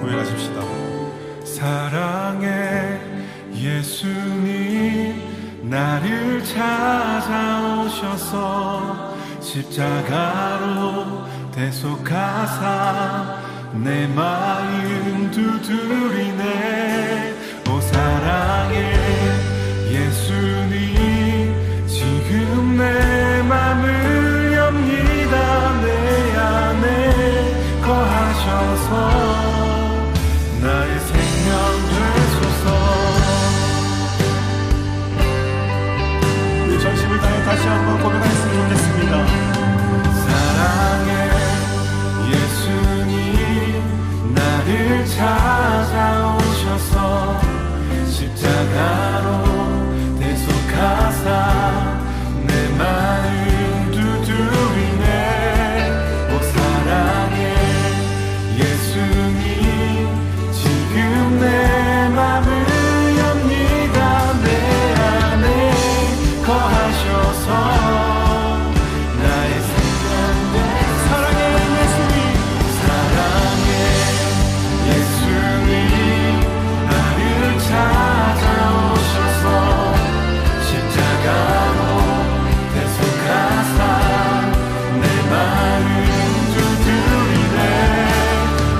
고백하십시다. 사랑해 예수님, 나를 찾아오셔서 십자가로 대속하사 내 마음 두드리네. 오 사랑해 예수님, 지금 내 맘을 엽니다. 내 안에 거하셔서 나의 생명 되소서. 우리 전심을 다해 다시 한번 고백했으면 좋겠습니다. 사랑해 예수님, 나를 찾아오셔서 십자가로 대속하사 내 마음 두드리네. 오 사랑해 예수님, 지금 내 맘을 엽니다. 내 안에 거하셔서 나의 생명 되소서. 사랑해 예수님, 사랑해 예수님, 나를 찾아오셔서 십자가로 대속하사 내 마음 두드리네.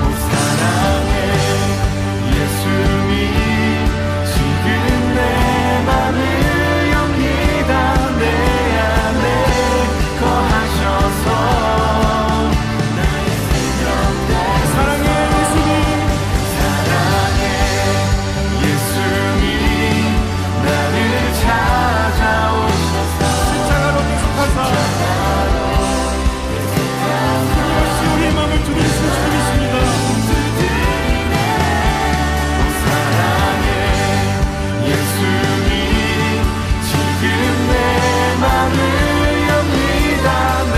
오 사랑해 예수님, 지금 내 맘을 엽니다. 내 안에 거하셔서 나의 생명 되소서. 사랑해 예수님, 사랑해 예수님, 나를 찾아오셔서 십자가로 대속하사 다시 우리의 마음을 두드리시는 주님이십니다. 오 사랑해 예수님, 지금 내 맘을 엽니다. 내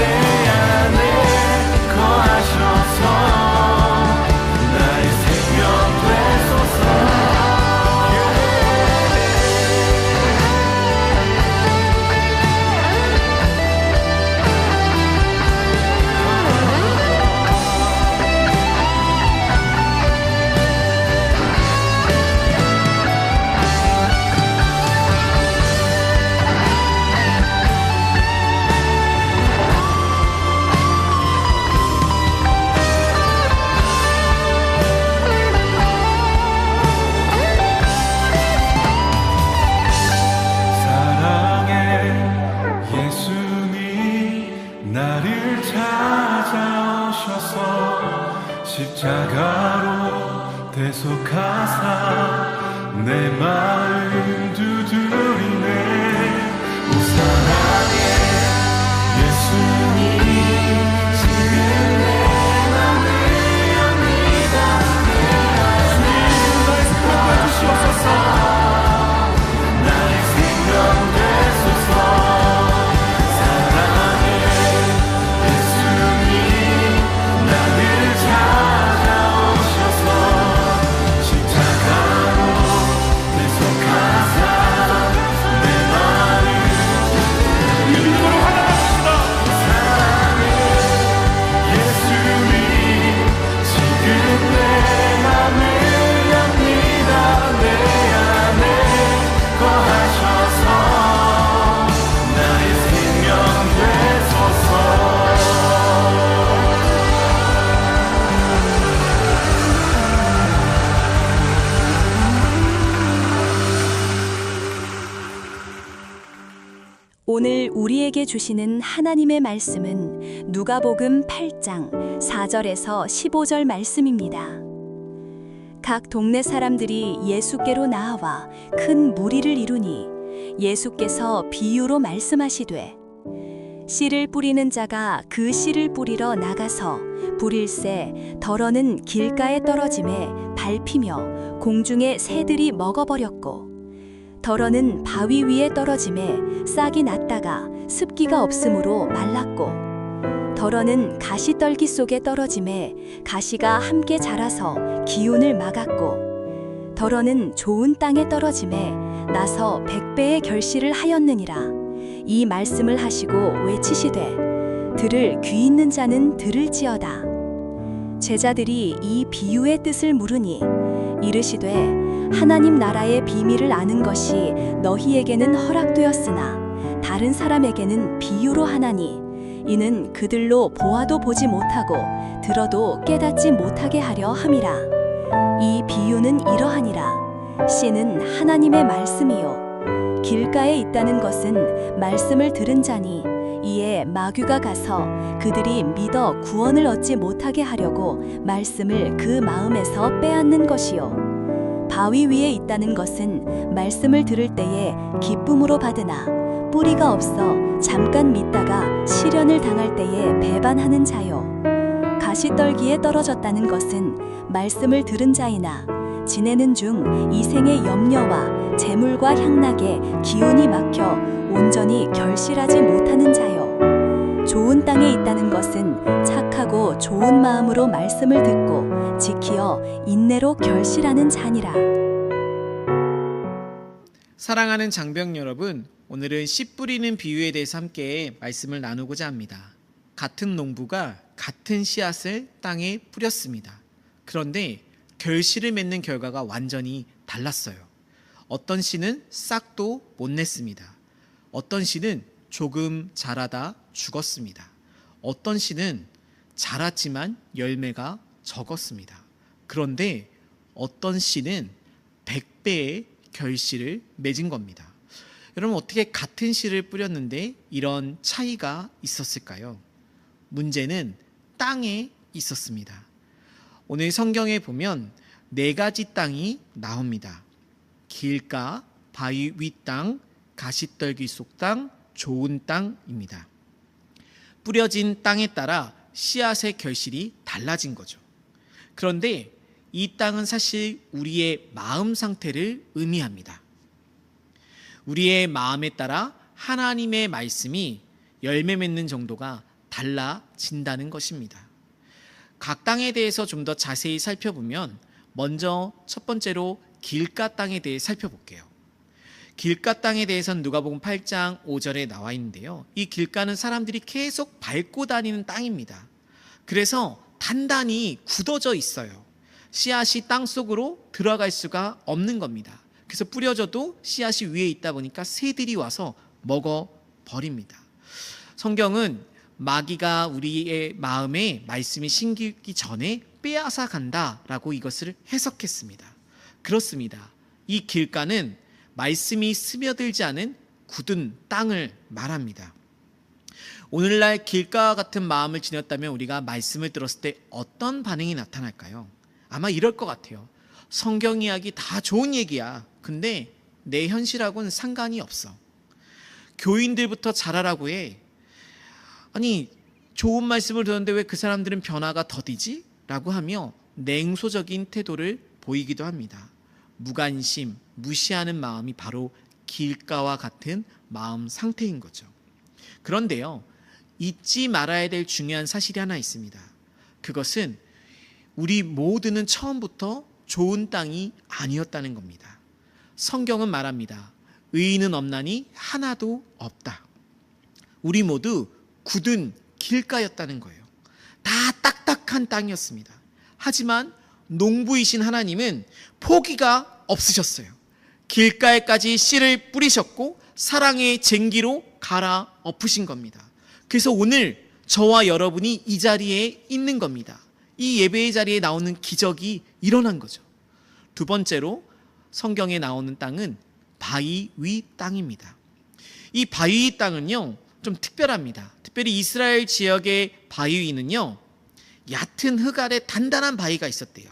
안에 거하셔서 나의 생명 되소서. 사랑해 예수님, 나를 찾아오셔서 십자가로 대속하사 내 마음 두드리네. 오 사랑해 예수님, 지금 내 맘을 엽니다. 주님 나의 생명 되주시옵소서. 나의 생명 되소서. 사랑해 예수님, 나를 찾아오셔서 십자가로 대속하사 내 마음 믿음으로 환영합시다. 사랑해 예수님, 지금 내 맘을 엽니다. 내 안에 거하셔서 나의 생명 되소서. 오늘 우리에게 주시는 하나님의 말씀은 누가복음 8장 4절에서 15절 말씀입니다. 각 동네 사람들이 예수께로 나아와 큰 무리를 이루니 예수께서 비유로 말씀하시되 씨를 뿌리는 자가 그 씨를 뿌리러 나가서 뿌릴새 덜어는 길가에 떨어짐에 밟히며 공중에 새들이 먹어버렸고 덜어는 바위 위에 떨어짐에 싹이 났다가 습기가 없으므로 말랐고 덜어는 가시떨기 속에 떨어짐에 가시가 함께 자라서 기운을 막았고 덜어는 좋은 땅에 떨어짐에 나서 100배의 결실을 하였느니라. 이 말씀을 하시고 외치시되 들을 귀 있는 자는 들을지어다. 제자들이 이 비유의 뜻을 물으니 이르시되 하나님 나라의 비밀을 아는 것이 너희에게는 허락되었으나 다른 사람에게는 비유로 하나니 이는 그들로 보아도 보지 못하고 들어도 깨닫지 못하게 하려 함이라. 이 비유는 이러하니라. 씨는 하나님의 말씀이요 길가에 있다는 것은 말씀을 들은 자니 이에 마귀가 가서 그들이 믿어 구원을 얻지 못하게 하려고 말씀을 그 마음에서 빼앗는 것이요 바위 위에 있다는 것은 말씀을 들을 때에 기쁨으로 받으나 뿌리가 없어 잠깐 믿다가 시련을 당할 때에 배반하는 자요 가시떨기에 떨어졌다는 것은 말씀을 들은 자이나 지내는 중 이생의 염려와 재물과 향락에 기운이 막혀 온전히 결실하지 못하는 자요 좋은 땅에 있다는 것은 착하고 좋은 마음으로 말씀을 듣고 지키어 인내로 결실하는 자니라. 사랑하는 장병 여러분, 오늘은 씨 뿌리는 비유에 대해서 함께 말씀을 나누고자 합니다. 같은 농부가 같은 씨앗을 땅에 뿌렸습니다. 그런데 결실을 맺는 결과가 완전히 달랐어요. 어떤 씨는 싹도 못 냈습니다. 어떤 씨는 조금 자라다 죽었습니다. 어떤 씨는 자랐지만 열매가 적었습니다. 그런데 어떤 씨는 100배의 결실을 맺은 겁니다. 여러분, 어떻게 같은 씨를 뿌렸는데 이런 차이가 있었을까요? 문제는 땅에 있었습니다. 오늘 성경에 보면 4가지 땅이 나옵니다. 길가, 바위 위 땅, 가시떨기 속 땅, 좋은 땅입니다. 뿌려진 땅에 따라 씨앗의 결실이 달라진 거죠. 그런데 이 땅은 사실 우리의 마음 상태를 의미합니다. 우리의 마음에 따라 하나님의 말씀이 열매 맺는 정도가 달라진다는 것입니다. 각 땅에 대해서 좀 더 자세히 살펴보면 먼저 첫 번째로 길가 땅에 대해 살펴볼게요. 길가 땅에 대해서는 누가복음 8장 5절에 나와 있는데요. 이 길가는 사람들이 계속 밟고 다니는 땅입니다. 그래서 단단히 굳어져 있어요. 씨앗이 땅 속으로 들어갈 수가 없는 겁니다. 그래서 뿌려져도 씨앗이 위에 있다 보니까 새들이 와서 먹어버립니다. 성경은 마귀가 우리의 마음에 말씀이 심기 전에 빼앗아 간다라고 이것을 해석했습니다. 그렇습니다. 이 길가는 말씀이 스며들지 않은 굳은 땅을 말합니다. 오늘날 길가와 같은 마음을 지녔다면 우리가 말씀을 들었을 때 어떤 반응이 나타날까요? 아마 이럴 것 같아요. 성경 이야기 다 좋은 얘기야. 근데 내 현실하고는 상관이 없어. 교인들부터 잘하라고 해. 아니, 좋은 말씀을 들었는데 왜 그 사람들은 변화가 더디지? 라고 하며 냉소적인 태도를 보이기도 합니다. 무관심, 무시하는 마음이 바로 길가와 같은 마음 상태인 거죠. 그런데요, 잊지 말아야 될 중요한 사실이 하나 있습니다. 그것은 우리 모두는 처음부터 좋은 땅이 아니었다는 겁니다. 성경은 말합니다. 의인은 없나니 하나도 없다. 우리 모두 굳은 길가였다는 거예요. 다 딱딱한 땅이었습니다. 하지만 농부이신 하나님은 포기가 없으셨어요. 길가에까지 씨를 뿌리셨고 사랑의 쟁기로 갈아 엎으신 겁니다. 그래서 오늘 저와 여러분이 이 자리에 있는 겁니다. 이 예배의 자리에 나오는 기적이 일어난 거죠. 두 번째로 성경에 나오는 땅은 바위 위 땅입니다. 이 바위 위 땅은요, 좀 특별합니다. 특별히 이스라엘 지역의 바위 위는요, 얕은 흙 아래 단단한 바위가 있었대요.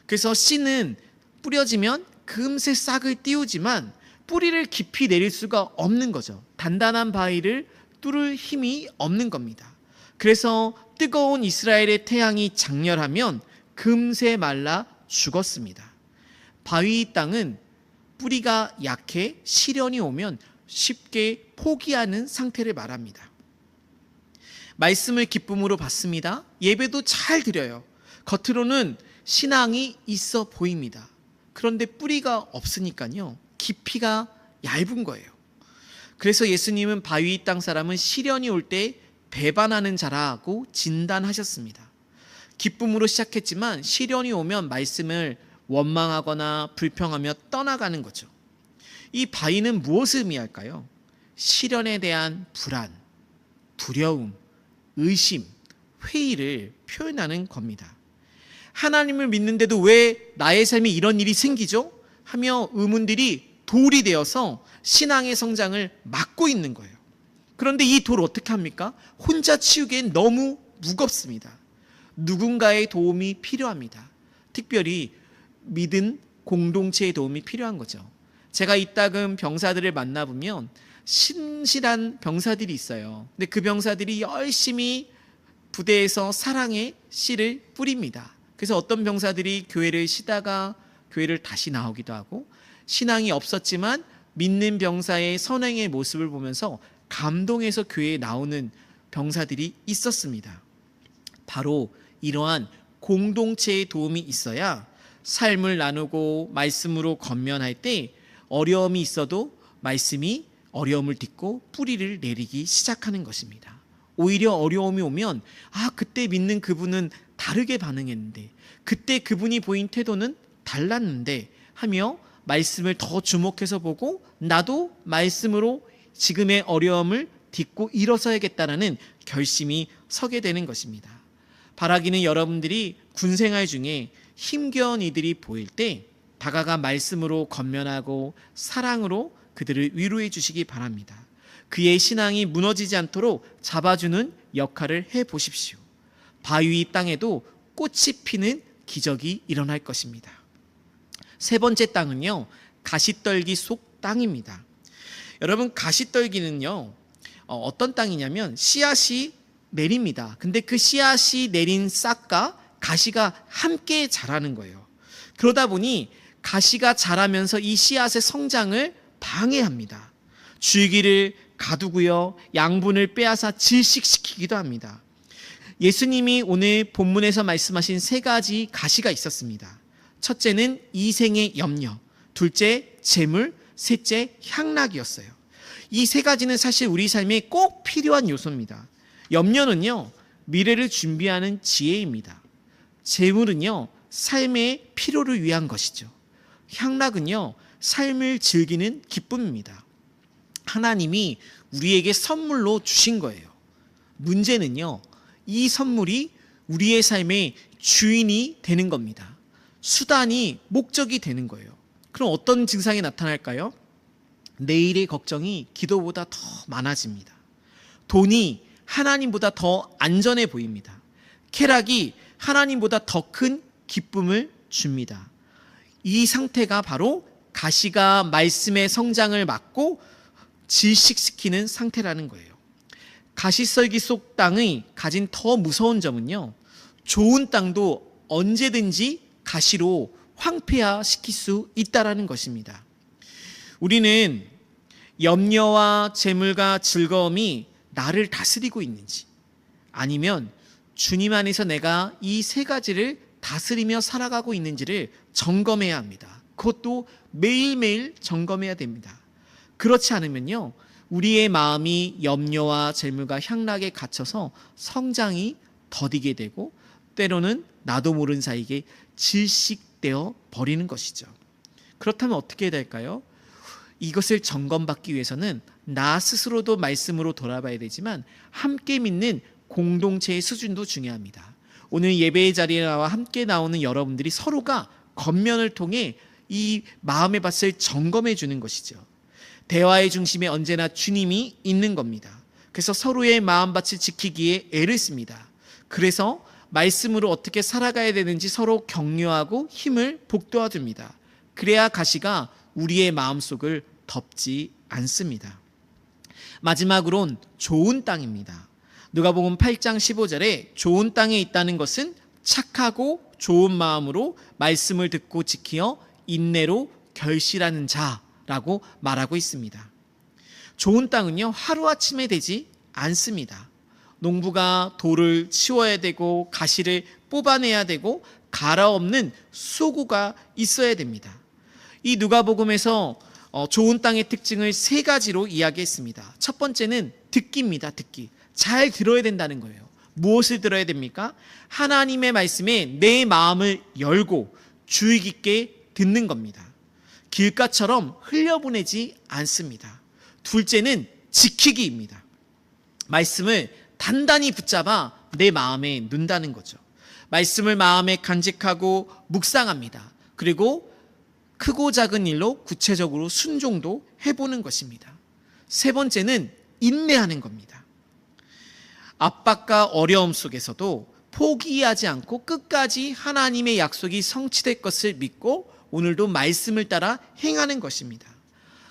그래서 씨는 뿌려지면 금세 싹을 띄우지만 뿌리를 깊이 내릴 수가 없는 거죠. 단단한 바위를 뚫을 힘이 없는 겁니다. 그래서 뜨거운 이스라엘의 태양이 장렬하면 금세 말라 죽었습니다. 바위 땅은 뿌리가 약해 시련이 오면 쉽게 포기하는 상태를 말합니다. 말씀을 기쁨으로 받습니다. 예배도 잘 드려요. 겉으로는 신앙이 있어 보입니다. 그런데 뿌리가 없으니까요, 깊이가 얇은 거예요. 그래서 예수님은 바위 땅 사람은 시련이 올 때 배반하는 자라고 진단하셨습니다. 기쁨으로 시작했지만 시련이 오면 말씀을 원망하거나 불평하며 떠나가는 거죠. 이 바위는 무엇을 의미할까요? 시련에 대한 불안, 두려움, 의심, 회의를 표현하는 겁니다. 하나님을 믿는데도 왜 나의 삶에 이런 일이 생기죠? 하며 의문들이 돌이 되어서 신앙의 성장을 막고 있는 거예요. 그런데 이 돌 어떻게 합니까? 혼자 치우기엔 너무 무겁습니다. 누군가의 도움이 필요합니다. 특별히 믿은 공동체의 도움이 필요한 거죠. 제가 이따금 병사들을 만나보면 신실한 병사들이 있어요. 근데 그 병사들이 열심히 부대에서 사랑의 씨를 뿌립니다. 그래서 어떤 병사들이 교회를 쉬다가 교회를 다시 나오기도 하고, 신앙이 없었지만 믿는 병사의 선행의 모습을 보면서 감동해서 교회에 나오는 병사들이 있었습니다. 바로 이러한 공동체의 도움이 있어야 삶을 나누고 말씀으로 건면할 때 어려움이 있어도 말씀이 어려움을 딛고 뿌리를 내리기 시작하는 것입니다. 오히려 어려움이 오면 그때 믿는 그분은 다르게 반응했는데, 그때 그분이 보인 태도는 달랐는데 하며 말씀을 더 주목해서 보고 나도 말씀으로 지금의 어려움을 딛고 일어서야겠다라는 결심이 서게 되는 것입니다. 바라기는 여러분들이 군생활 중에 힘겨운 이들이 보일 때 다가가 말씀으로 건면하고 사랑으로 그들을 위로해 주시기 바랍니다. 그의 신앙이 무너지지 않도록 잡아주는 역할을 해 보십시오. 바위 땅에도 꽃이 피는 기적이 일어날 것입니다. 세 번째 땅은요, 가시떨기 속 땅입니다. 여러분, 가시떨기는요, 어떤 땅이냐면 씨앗이 내립니다. 근데 그 씨앗이 내린 싹과 가시가 함께 자라는 거예요. 그러다 보니 가시가 자라면서 이 씨앗의 성장을 방해합니다. 줄기를 가두고요, 양분을 빼앗아 질식시키기도 합니다. 예수님이 오늘 본문에서 말씀하신 세 가지 가시가 있었습니다. 첫째는 이생의 염려, 둘째 재물, 셋째 향락이었어요. 이 세 가지는 사실 우리 삶에 꼭 필요한 요소입니다. 염려는요, 미래를 준비하는 지혜입니다. 재물은요, 삶의 필요를 위한 것이죠. 향락은요, 삶을 즐기는 기쁨입니다. 하나님이 우리에게 선물로 주신 거예요. 문제는요, 이 선물이 우리의 삶의 주인이 되는 겁니다. 수단이 목적이 되는 거예요. 그럼 어떤 증상이 나타날까요? 내일의 걱정이 기도보다 더 많아집니다. 돈이 하나님보다 더 안전해 보입니다. 쾌락이 하나님보다 더 큰 기쁨을 줍니다. 이 상태가 바로 가시가 말씀의 성장을 막고 질식시키는 상태라는 거예요. 가시썰기 속 땅의 가진 더 무서운 점은요, 좋은 땅도 언제든지 가시로 황폐화시킬 수 있다는 것입니다. 우리는 염려와 재물과 즐거움이 나를 다스리고 있는지, 아니면 주님 안에서 내가 이 세 가지를 다스리며 살아가고 있는지를 점검해야 합니다. 그것도 매일매일 점검해야 됩니다. 그렇지 않으면요, 우리의 마음이 염려와 재물과 향락에 갇혀서 성장이 더디게 되고 때로는 나도 모르는 사이에 질식되어 버리는 것이죠. 그렇다면 어떻게 해야 될까요? 이것을 점검받기 위해서는 나 스스로도 말씀으로 돌아봐야 되지만 함께 믿는 공동체의 수준도 중요합니다. 오늘 예배의 자리에 나와 함께 나오는 여러분들이 서로가 겉면을 통해 이 마음의 밭을 점검해 주는 것이죠. 대화의 중심에 언제나 주님이 있는 겁니다. 그래서 서로의 마음밭을 지키기에 애를 씁니다. 그래서 말씀으로 어떻게 살아가야 되는지 서로 격려하고 힘을 북돋아 줍니다. 그래야 가시가 우리의 마음속을 덮지 않습니다. 마지막으론 좋은 땅입니다. 누가복음 8장 15절에 좋은 땅에 있다는 것은 착하고 좋은 마음으로 말씀을 듣고 지키어 인내로 결실하는 자라고 말하고 있습니다. 좋은 땅은요, 하루아침에 되지 않습니다. 농부가 돌을 치워야 되고 가시를 뽑아내야 되고 갈아엎는 수고가 있어야 됩니다. 이 누가복음에서 좋은 땅의 특징을 세 가지로 이야기했습니다. 첫 번째는 듣기입니다. 듣기. 잘 들어야 된다는 거예요. 무엇을 들어야 됩니까? 하나님의 말씀에 내 마음을 열고 주의 깊게 듣는 겁니다. 길가처럼 흘려보내지 않습니다. 둘째는 지키기입니다. 말씀을 단단히 붙잡아 내 마음에 넣는다는 거죠. 말씀을 마음에 간직하고 묵상합니다. 그리고 크고 작은 일로 구체적으로 순종도 해보는 것입니다. 세 번째는 인내하는 겁니다. 압박과 어려움 속에서도 포기하지 않고 끝까지 하나님의 약속이 성취될 것을 믿고 오늘도 말씀을 따라 행하는 것입니다.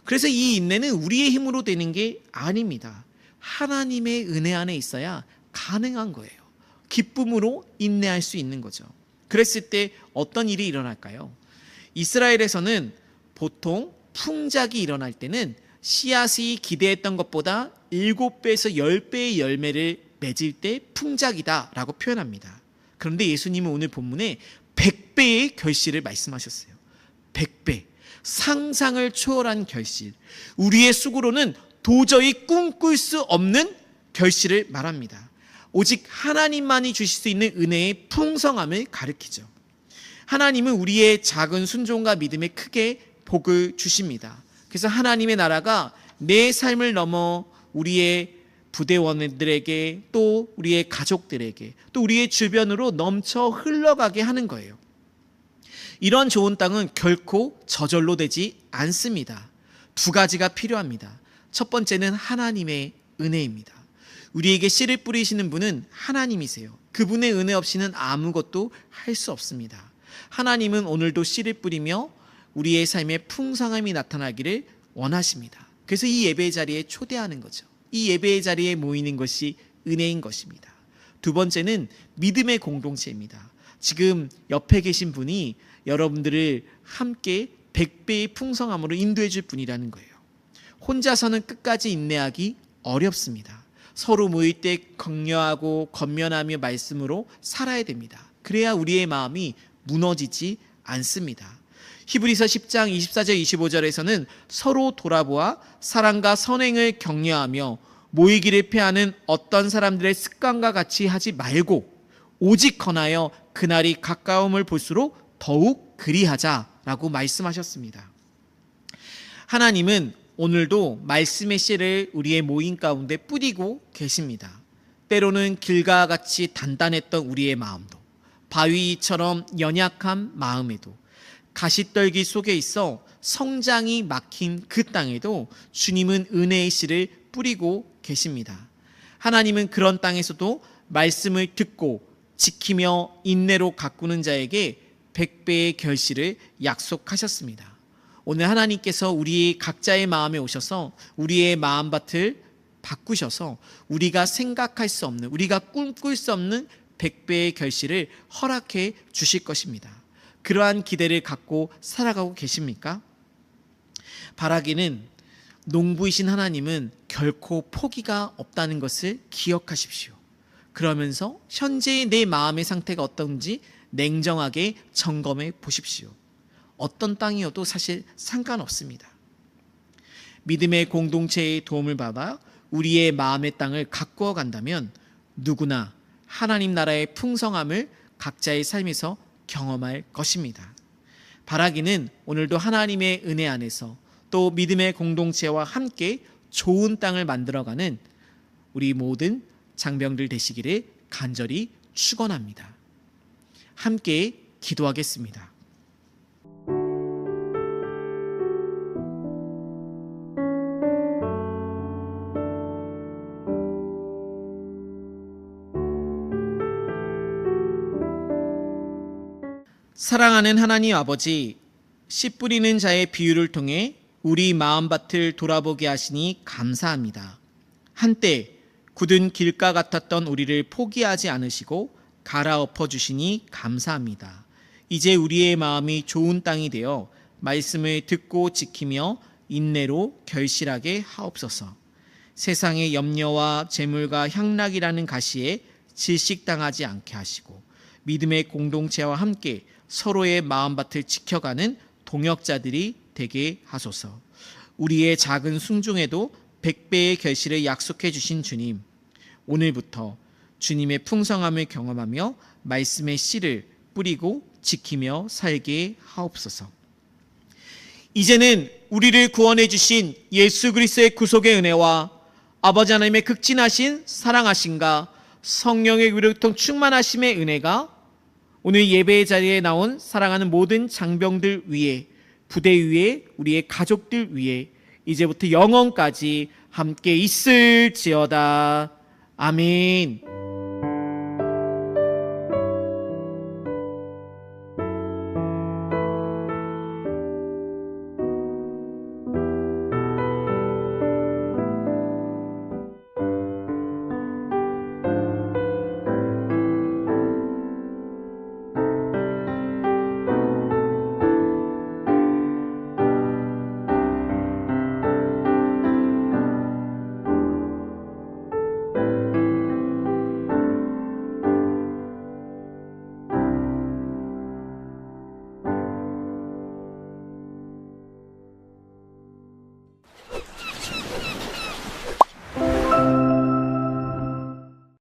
그래서 이 인내는 우리의 힘으로 되는 게 아닙니다. 하나님의 은혜 안에 있어야 가능한 거예요. 기쁨으로 인내할 수 있는 거죠. 그랬을 때 어떤 일이 일어날까요? 이스라엘에서는 보통 풍작이 일어날 때는 씨앗이 기대했던 것보다 7배에서 10배의 열매를 맺을 때 풍작이다 라고 표현합니다. 그런데 예수님은 오늘 본문에 100배의 결실을 말씀하셨어요. 100배. 상상을 초월한 결실. 우리의 수고로는 도저히 꿈꿀 수 없는 결실을 말합니다. 오직 하나님만이 주실 수 있는 은혜의 풍성함을 가리키죠. 하나님은 우리의 작은 순종과 믿음에 크게 복을 주십니다. 그래서 하나님의 나라가 내 삶을 넘어 우리의 부대원들에게 또 우리의 가족들에게 또 우리의 주변으로 넘쳐 흘러가게 하는 거예요. 이런 좋은 땅은 결코 저절로 되지 않습니다. 두 가지가 필요합니다. 첫 번째는 하나님의 은혜입니다. 우리에게 씨를 뿌리시는 분은 하나님이세요. 그분의 은혜 없이는 아무것도 할 수 없습니다. 하나님은 오늘도 씨를 뿌리며 우리의 삶에 풍성함이 나타나기를 원하십니다. 그래서 이 예배의 자리에 초대하는 거죠. 이 예배의 자리에 모이는 것이 은혜인 것입니다. 두 번째는 믿음의 공동체입니다. 지금 옆에 계신 분이 여러분들을 함께 100배의 풍성함으로 인도해 줄 분이라는 거예요. 혼자서는 끝까지 인내하기 어렵습니다. 서로 모일 때 격려하고 건면하며 말씀으로 살아야 됩니다. 그래야 우리의 마음이 무너지지 않습니다. 히브리서 10장 24절 25절에서는 서로 돌아보아 사랑과 선행을 격려하며 모이기를 피하는 어떤 사람들의 습관과 같이 하지 말고 오직 권하여 그날이 가까움을 볼수록 더욱 그리하자라고 말씀하셨습니다. 하나님은 오늘도 말씀의 씨를 우리의 모임 가운데 뿌리고 계십니다. 때로는 길과 같이 단단했던 우리의 마음도, 바위처럼 연약한 마음에도, 가시떨기 속에 있어 성장이 막힌 그 땅에도 주님은 은혜의 씨를 뿌리고 계십니다. 하나님은 그런 땅에서도 말씀을 듣고 지키며 인내로 가꾸는 자에게 100배의 결실을 약속하셨습니다. 오늘 하나님께서 우리 각자의 마음에 오셔서 우리의 마음밭을 바꾸셔서 우리가 생각할 수 없는, 우리가 꿈꿀 수 없는 100배의 결실을 허락해 주실 것입니다. 그러한 기대를 갖고 살아가고 계십니까? 바라기는 농부이신 하나님은 결코 포기가 없다는 것을 기억하십시오. 그러면서 현재의 내 마음의 상태가 어떤지 냉정하게 점검해 보십시오. 어떤 땅이어도 사실 상관없습니다. 믿음의 공동체의 도움을 받아 우리의 마음의 땅을 가꾸어 간다면 누구나 하나님 나라의 풍성함을 각자의 삶에서 경험할 것입니다. 바라기는 오늘도 하나님의 은혜 안에서 또 믿음의 공동체와 함께 좋은 땅을 만들어가는 우리 모든 장병들 되시기를 간절히 축원합니다. 함께 기도하겠습니다. 사랑하는 하나님 아버지, 씨 뿌리는 자의 비유를 통해 우리 마음밭을 돌아보게 하시니 감사합니다. 한때 굳은 길가 같았던 우리를 포기하지 않으시고 갈아엎어 주시니 감사합니다. 이제 우리의 마음이 좋은 땅이 되어 말씀을 듣고 지키며 인내로 결실하게 하옵소서. 세상의 염려와 재물과 향락이라는 가시에 질식당하지 않게 하시고 믿음의 공동체와 함께 서로의 마음밭을 지켜가는 동역자들이 되게 하소서. 우리의 작은 순종에도 100배의 결실을 약속해 주신 주님, 오늘부터 주님의 풍성함을 경험하며 말씀의 씨를 뿌리고 지키며 살게 하옵소서. 이제는 우리를 구원해 주신 예수 그리스도의 구속의 은혜와 아버지 하나님의 극진하신 사랑하심과 성령의 위로통 충만하심의 은혜가 오늘 예배의 자리에 나온 사랑하는 모든 장병들 위에, 부대 위에, 우리의 가족들 위에 이제부터 영원까지 함께 있을지어다. 아멘.